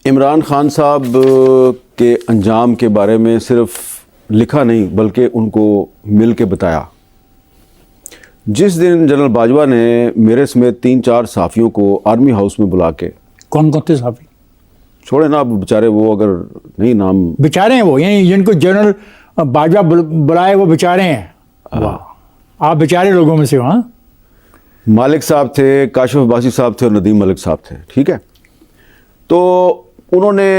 عمران خان صاحب کے انجام کے بارے میں صرف لکھا نہیں بلکہ ان کو مل کے بتایا. جس دن جنرل باجوہ نے میرے سمیت 3-4 صحافیوں کو آرمی ہاؤس میں بلا کے، کون تھے صحافی؟ چھوڑے نا اب بیچارے، وہ اگر نہیں نام بیچارے ہیں وہ، یعنی جن کو جنرل باجوہ بلائے وہ بیچارے ہیں. واہ، آپ بیچارے لوگوں میں سے ہو. ہاں، مالک صاحب تھے، کاشف عباسی صاحب تھے اور ندیم ملک صاحب تھے. ٹھیک ہے، تو انہوں نے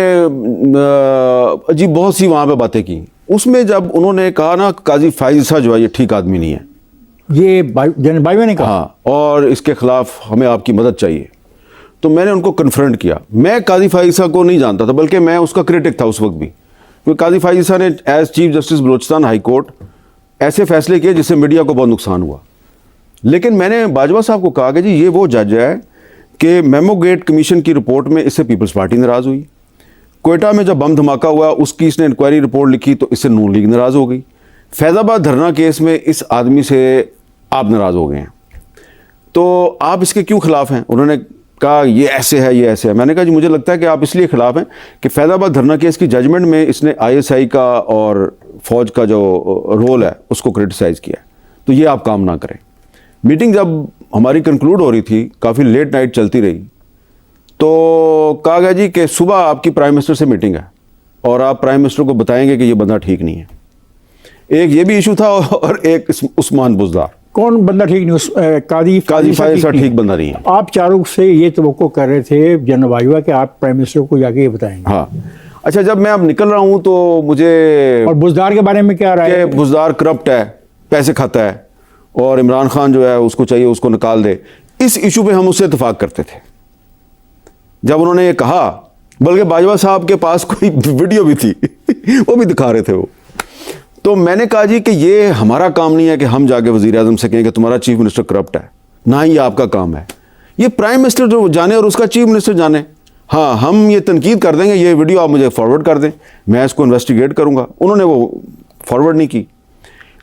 عجیب بہت سی وہاں پہ باتیں کی. اس میں جب انہوں نے کہا نا قاضی فائز عیسیٰ جو ہے یہ ٹھیک آدمی نہیں ہے، یہ جنرل باجوہ نے کہا، ہاں، اور اس کے خلاف ہمیں آپ کی مدد چاہیے. تو میں نے ان کو کنفرنٹ کیا. میں قاضی فائز عیسیٰ کو نہیں جانتا تھا، بلکہ میں اس کا کرٹک تھا اس وقت بھی، کیونکہ قاضی فائز عیسیٰ نے as chief justice Balochistan high court ایسے فیصلے کیے جس سے میڈیا کو بہت نقصان ہوا. لیکن میں نے باجوہ صاحب کو کہا کہ جی یہ وہ جج ہے کہ میمو گیٹ کمیشن کی رپورٹ میں اس سے پیپلز پارٹی ناراض ہوئی، کوئٹہ میں جب بم دھماکہ ہوا اس کی اس نے انکوائری رپورٹ لکھی تو اس سے نون لیگ ناراض ہو گئی، فیض آباد دھرنا کیس میں اس آدمی سے آپ ناراض ہو گئے ہیں، تو آپ اس کے کیوں خلاف ہیں؟ انہوں نے کہا یہ ایسے ہے، یہ ایسے ہے. میں نے کہا جی مجھے لگتا ہے کہ آپ اس لیے خلاف ہیں کہ فیض آباد دھرنا کیس کی ججمنٹ میں اس نے ISI کا اور فوج کا جو رول ہے اس کو کرٹیسائز کیا ہے، تو یہ آپ کام نہ کریں. میٹنگ جب ہماری کنکلوڈ ہو رہی تھی، کافی لیٹ نائٹ چلتی رہی، تو کہا گیا جی کہ صبح آپ کی پرائم منسٹر سے میٹنگ ہے اور آپ پرائم منسٹر کو بتائیں گے کہ یہ بندہ ٹھیک نہیں ہے. ایک یہ بھی ایشو تھا اور ایک عثمان بزدار. کون بندہ ٹھیک نہیں؟ قاضی فائز عیسیٰ ٹھیک بندہ نہیں ہے. آپ چاروں سے یہ توقع کر رہے تھے جنرل باجوہ کہ آپ پرائم منسٹر کو جا کے یہ بتائیں گے. ہاں، اچھا، جب میں اب نکل رہا ہوں تو مجھے، اور بزدار کے بارے میں کیا رائے ہے؟ کہ بزدار کرپٹ ہے، پیسے کھاتا ہے اور عمران خان جو ہے اس کو چاہیے اس کو نکال دے. اس ایشو پہ ہم اس سے اتفاق کرتے تھے. جب انہوں نے یہ کہا، بلکہ باجوہ صاحب کے پاس کوئی ویڈیو بھی تھی وہ بھی دکھا رہے تھے وہ، تو میں نے کہا جی کہ یہ ہمارا کام نہیں ہے کہ ہم جا کے وزیر اعظم سے کہیں کہ تمہارا چیف منسٹر کرپٹ ہے، نہ ہی یہ آپ کا کام ہے. یہ پرائم منسٹر جو جانے اور اس کا چیف منسٹر جانے. ہاں، ہم یہ تنقید کر دیں گے، یہ ویڈیو آپ مجھے فارورڈ کر دیں، میں اس کو انویسٹیگیٹ کروں گا. انہوں نے وہ فارورڈ نہیں کی.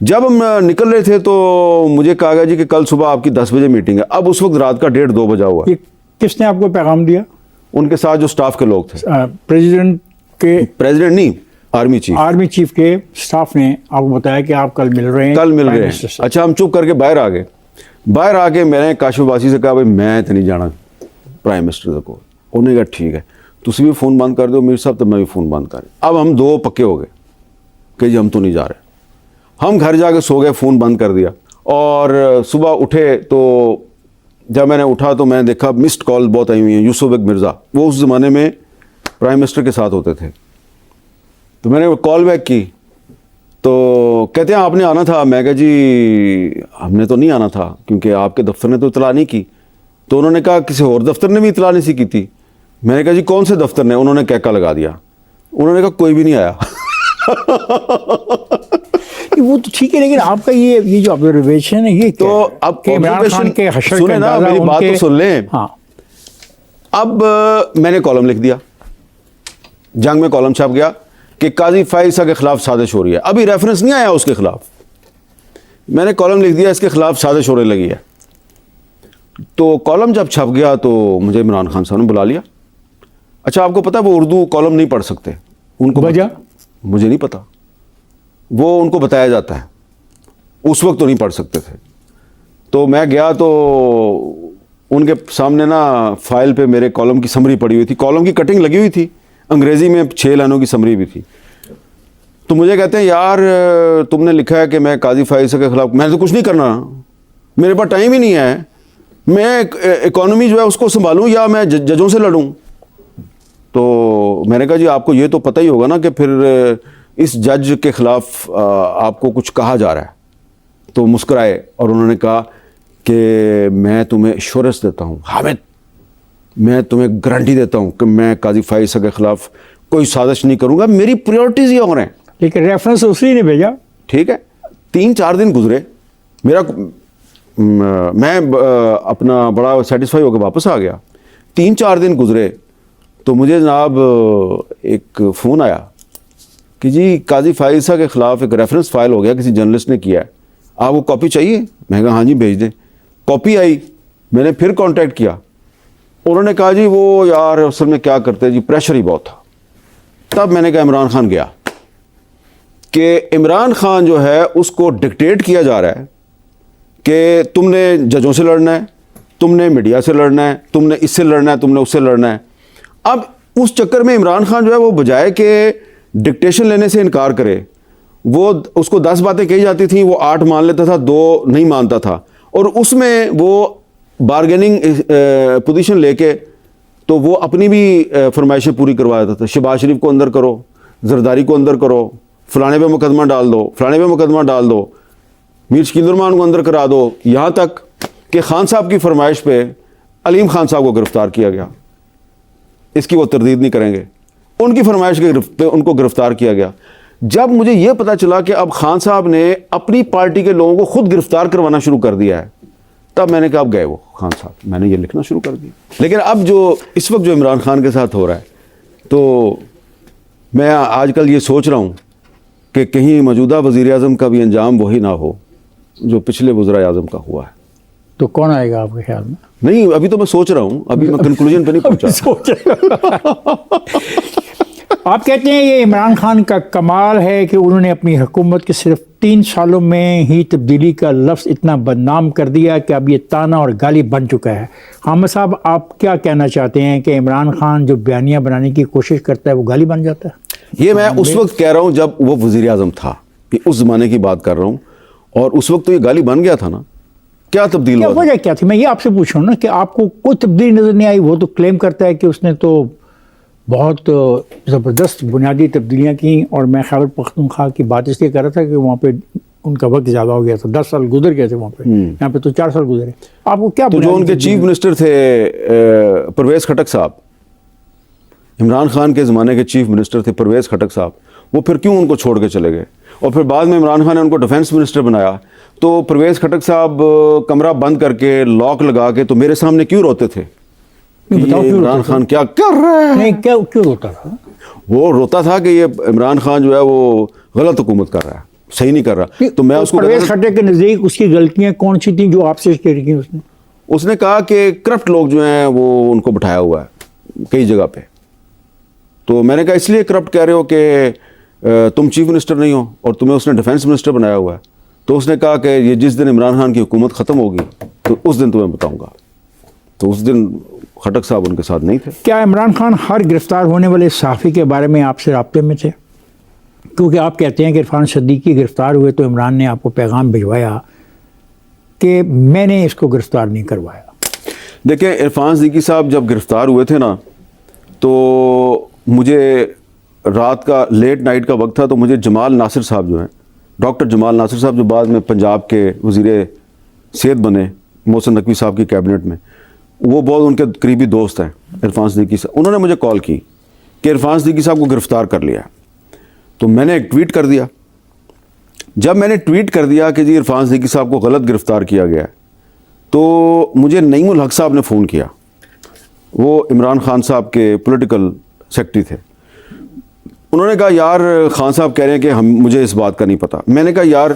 جب ہم نکل رہے تھے تو مجھے کہا گیا جی کہ کل صبح آپ کی 10 بجے میٹنگ ہے. اب اس وقت رات کا 1:30-2 بجا ہوا. یہ کس نے آپ کو پیغام دیا؟ ان کے ساتھ جو سٹاف کے لوگ تھے. پریزیڈنٹ نہیں، آرمی چیف کے سٹاف نے آپ کو بتایا کہ آپ کل مل رہے ہیں. اچھا، ہم چپ کر کے باہر آ گئے. باہر آ کے میں نے کاشف عباسی سے کہا بھائی میں تو نہیں جانا پرائم منسٹر کو. انہوں نے کہا ٹھیک ہے، تسی بھی فون بند کر دو میر صاحب، تو میں بھی فون بند کر. اب ہم دو پکے ہو گئے کہ جی ہم تو نہیں جا رہے. ہم گھر جا کے سو گئے، فون بند کر دیا. اور صبح اٹھے تو جب میں نے اٹھا تو میں نے دیکھا مسڈ کال بہت آئی ہوئی ہیں. یوسف بیگ مرزا، وہ اس زمانے میں پرائم منسٹر کے ساتھ ہوتے تھے. تو میں نے کال بیک کی تو کہتے ہیں آپ نے آنا تھا. میں کہا جی ہم نے تو نہیں آنا تھا کیونکہ آپ کے دفتر نے تو اطلاع نہیں کی. تو انہوں نے کہا کسی اور دفتر نے بھی اطلاع نہیں سی کی تھی. میں نے کہا جی کون سے دفتر نے؟ انہوں نے کہکا لگا دیا. انہوں نے کہا کوئی بھی نہیں آیا. وہ تو ٹھیک ہے، لیکن آپ کا یہ جو آبزرویشن ہے یہ تو اب عمران خان کے حشر سنیں نا، میری بات تو سن لیں. ہاں، اب میں نے کالم لکھ دیا، جنگ میں کالم چھپ گیا کہ قاضی فائز عیسیٰ کے خلاف سازش ہو رہی ہے. ابھی ریفرنس نہیں آیا اس کے خلاف، میں نے کالم لکھ دیا اس کے خلاف سازش ہونے لگی ہے. تو کالم جب چھپ گیا تو مجھے عمران خان صاحب نے بلا لیا. اچھا، آپ کو پتا وہ اردو کالم نہیں پڑھ سکتے. ان کو وجہ مجھے نہیں پتا، وہ ان کو بتایا جاتا ہے، اس وقت تو نہیں پڑھ سکتے تھے. تو میں گیا تو ان کے سامنے نا فائل پہ میرے کالم کی سمری پڑی ہوئی تھی، کالم کی کٹنگ لگی ہوئی تھی، انگریزی میں 6 لائنوں کی سمری بھی تھی. تو مجھے کہتے ہیں یار تم نے لکھا ہے کہ میں قاضی فائز عیسیٰ کے خلاف. میں نے تو کچھ نہیں کرنا، میرے پاس ٹائم ہی نہیں ہے. میں اکانومی جو ہے اس کو سنبھالوں یا میں ججوں سے لڑوں؟ تو میں نے کہا جی آپ کو یہ تو پتہ ہی ہوگا نا کہ پھر اس جج کے خلاف آپ کو کچھ کہا جا رہا ہے. تو مسکرائے اور انہوں نے کہا کہ میں تمہیں ایشورنس دیتا ہوں حامد، میں تمہیں گارنٹی دیتا ہوں کہ میں قاضی فائز عیسیٰ کے خلاف کوئی سازش نہیں کروں گا، میری پریورٹیز یہ ہو رہے ہیں. لیکن ریفرنس اسی نے بھیجا. ٹھیک ہے، 3-4 دن گزرے، میں اپنا بڑا سیٹسفائی ہو کے واپس آ گیا. 3-4 دن گزرے تو مجھے جناب ایک فون آیا کہ جی قاضی فائز عیسیٰ کے خلاف ایک ریفرنس فائل ہو گیا، کسی جرنلسٹ نے کیا ہے، آپ کو کاپی چاہیے؟ میں کہا ہاں جی بھیج دیں. کاپی آئی، میں نے پھر کانٹیکٹ کیا انہوں نے کہا جی وہ یار اصل میں کیا کرتے جی پریشر ہی بہت تھا. تب میں نے کہا عمران خان گیا کہ عمران خان جو ہے اس کو ڈکٹیٹ کیا جا رہا ہے کہ تم نے ججوں سے لڑنا ہے, تم نے میڈیا سے لڑنا ہے, تم نے اس سے لڑنا ہے, تم نے اس سے لڑنا ہے. اب اس چکر میں عمران خان جو ہے وہ بجائے کہ ڈکٹیشن لینے سے انکار کرے, وہ اس کو 10 باتیں کہی جاتی تھیں, وہ 8 مان لیتا تھا, 2 نہیں مانتا تھا, اور اس میں وہ بارگیننگ پوزیشن لے کے تو وہ اپنی بھی فرمائشیں پوری کروا دیتا تھا. شہباز شریف کو اندر کرو, زرداری کو اندر کرو, فلانے پہ مقدمہ ڈال دو, فلانے پہ مقدمہ ڈال دو, میر شکیل الرحمان کو اندر کرا دو, یہاں تک کہ خان صاحب کی فرمائش پہ علیم خان صاحب کو گرفتار کیا گیا. اس کی وہ تردید نہیں کریں گے, ان کی فرمائش کے ان کو گرفتار کیا گیا. جب مجھے یہ پتا چلا کہ اب خان صاحب نے اپنی پارٹی کے لوگوں کو خود گرفتار کروانا شروع کر دیا ہے, تب میں نے کہا اب گئے وہ خان صاحب, میں نے یہ لکھنا شروع کر دیا. لیکن اب جو اس وقت جو عمران خان کے ساتھ ہو رہا ہے, تو میں آج کل یہ سوچ رہا ہوں کہ کہیں موجودہ وزیر اعظم کا بھی انجام وہی نہ ہو جو پچھلے وزراء اعظم کا ہوا ہے. تو کون آئے گا آپ کے خیال میں؟ نہیں, ابھی تو میں سوچ رہا ہوں, ابھی میں کنکلوژن پہ نہیں پہنچا. آپ کہتے ہیں یہ عمران خان کا کمال ہے کہ انہوں نے اپنی حکومت کے صرف 3 سالوں میں ہی تبدیلی کا لفظ اتنا بدنام کر دیا کہ اب یہ تانا اور گالی بن چکا ہے. حامد صاحب, آپ کیا کہنا چاہتے ہیں کہ عمران خان جو بیانیہ بنانے کی کوشش کرتا ہے وہ گالی بن جاتا ہے؟ یہ میں اس وقت کہہ رہا ہوں جب وہ وزیر اعظم تھا, اس زمانے کی بات کر رہا ہوں, اور اس وقت تو یہ گالی بن گیا تھا نا. کیا تبدیل ہوا؟ وجہ کیا تھی؟ میں یہ آپ سے پوچھ رہا ہوں نا کہ آپ کو کوئی تبدیلی نظر نہیں آئی. وہ تو کلیم کرتا ہے کہ اس نے تو بہت زبردست بنیادی تبدیلیاں کی, اور میں خیبر پختونخوا کی بات اس لیے کر رہا تھا کہ وہاں پہ ان کا وقت زیادہ ہو گیا تھا, 10 سال گزر گئے تھے وہاں پہ, یہاں پہ تو 4 سال گزرے. آپ کو کیا تو جو ان کے چیف منسٹر تھے پرویز خٹک صاحب, عمران خان کے زمانے کے چیف منسٹر تھے پرویز خٹک صاحب, وہ پھر کیوں ان کو چھوڑ کے چلے گئے؟ اور پھر بعد میں عمران خان نے ان کو ڈیفنس منسٹر بنایا, تو پرویز خٹک صاحب کمرہ بند کر کے لاک لگا کے تو میرے سامنے کیوں روتے تھے؟ عمران خان کیا کر رہا ہے؟ نہیں, کیوں روتا تھا؟ وہ روتا تھا کہ یہ عمران خان جو ہے وہ غلط حکومت کر رہا ہے, صحیح نہیں کر رہا. تو میں اس کو پرویز خٹک کے نزدیک اس کی غلطیاں کون سی تھیں جو آپ سے کہی کی اس نے کہا کہ کرپٹ لوگ جو ہیں وہ ان کو بٹھایا ہوا ہے کئی جگہ پہ. تو میں نے کہا اس لیے کرپٹ کہہ رہے ہو کہ تم چیف منسٹر نہیں ہو اور تمہیں اس نے ڈیفنس منسٹر بنایا ہوا ہے. تو اس نے کہا کہ یہ جس دن عمران خان کی حکومت ختم ہوگی تو اس دن تمہیں بتاؤں گا. تو اس دن خٹک صاحب ان کے ساتھ نہیں تھے. کیا عمران خان ہر گرفتار ہونے والے صحافی کے بارے میں آپ سے رابطے میں تھے؟ کیونکہ آپ کہتے ہیں کہ عرفان صدیقی گرفتار ہوئے تو عمران نے آپ کو پیغام بھجوایا کہ میں نے اس کو گرفتار نہیں کروایا. دیکھیں, عرفان صدیقی صاحب جب گرفتار ہوئے تھے نا, تو مجھے رات کا لیٹ نائٹ کا وقت تھا, تو مجھے جمال ناصر صاحب جو ہیں, ڈاکٹر جمال ناصر صاحب جو بعد میں پنجاب کے وزیر صحت بنے محسن نقوی صاحب کی کیبنٹ میں, وہ بہت ان کے قریبی دوست ہیں عرفان صدیقی صاحب. انہوں نے مجھے کال کی کہ عرفان صدیقی صاحب کو گرفتار کر لیا. تو میں نے ایک ٹویٹ کر دیا. جب میں نے ٹویٹ کر دیا کہ جی عرفان صدیقی صاحب کو غلط گرفتار کیا گیا ہے, تو مجھے نعیم الحق صاحب نے فون کیا. وہ عمران خان صاحب کے پولیٹیکل سیکرٹری تھے. انہوں نے کہا یار خان صاحب کہہ رہے ہیں کہ مجھے اس بات کا نہیں پتہ. میں نے کہا یار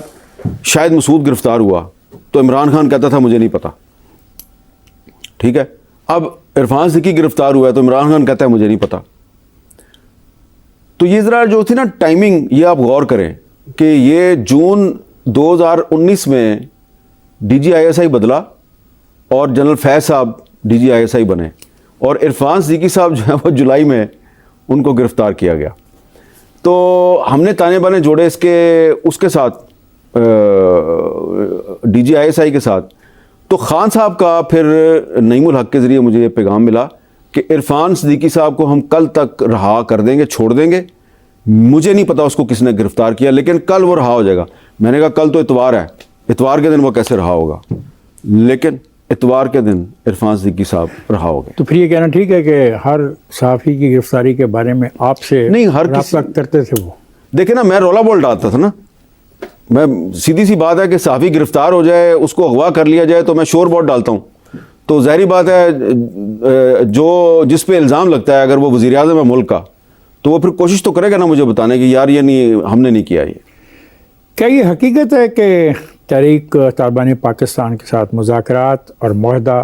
شاید مسعود گرفتار ہوا, تو عمران خان کہتا تھا مجھے نہیں پتہ. ٹھیک ہے, اب عرفان صدیقی گرفتار ہوا ہے تو عمران خان کہتا ہے مجھے نہیں پتہ. تو یہ ذرا جو تھی نا ٹائمنگ, یہ آپ غور کریں کہ یہ جون 2019 میں D G I S I بدلا اور جنرل فیض صاحب D G I S I بنے, اور عرفان صدیقی صاحب جو ہے وہ جولائی میں ان کو گرفتار کیا گیا. تو ہم نے تانے بانے جوڑے اس کے ساتھ D G I S I کے ساتھ. تو خان صاحب کا پھر نعیم الحق کے ذریعے مجھے یہ پیغام ملا کہ عرفان صدیقی صاحب کو ہم کل تک رہا کر دیں گے, چھوڑ دیں گے. مجھے نہیں پتا اس کو کس نے گرفتار کیا, لیکن کل وہ رہا ہو جائے گا. میں نے کہا کل تو اتوار ہے, اتوار کے دن وہ کیسے رہا ہوگا؟ لیکن اتوار کے دن عرفان صدیقی صاحب رہا ہو گئے. تو پھر یہ کہنا ٹھیک ہے کہ ہر صحافی کی گرفتاری کے بارے میں آپ سے نہیں ہر رابطہ کرتے تھے وہ؟ دیکھیں نا, میں رولا بول ڈالتا تھا نا. میں سیدھی سی بات ہے کہ صحافی گرفتار ہو جائے, اس کو اغوا کر لیا جائے, تو میں شور بہت ڈالتا ہوں. تو ظاہری بات ہے جو جس پہ الزام لگتا ہے اگر وہ وزیر اعظم ہے ملک کا, تو وہ پھر کوشش تو کرے گا نا مجھے بتانے کی یار یہ نہیں, ہم نے نہیں کیا. یہ کیا یہ حقیقت ہے کہ تحریک طالبان پاکستان کے ساتھ مذاکرات اور معاہدہ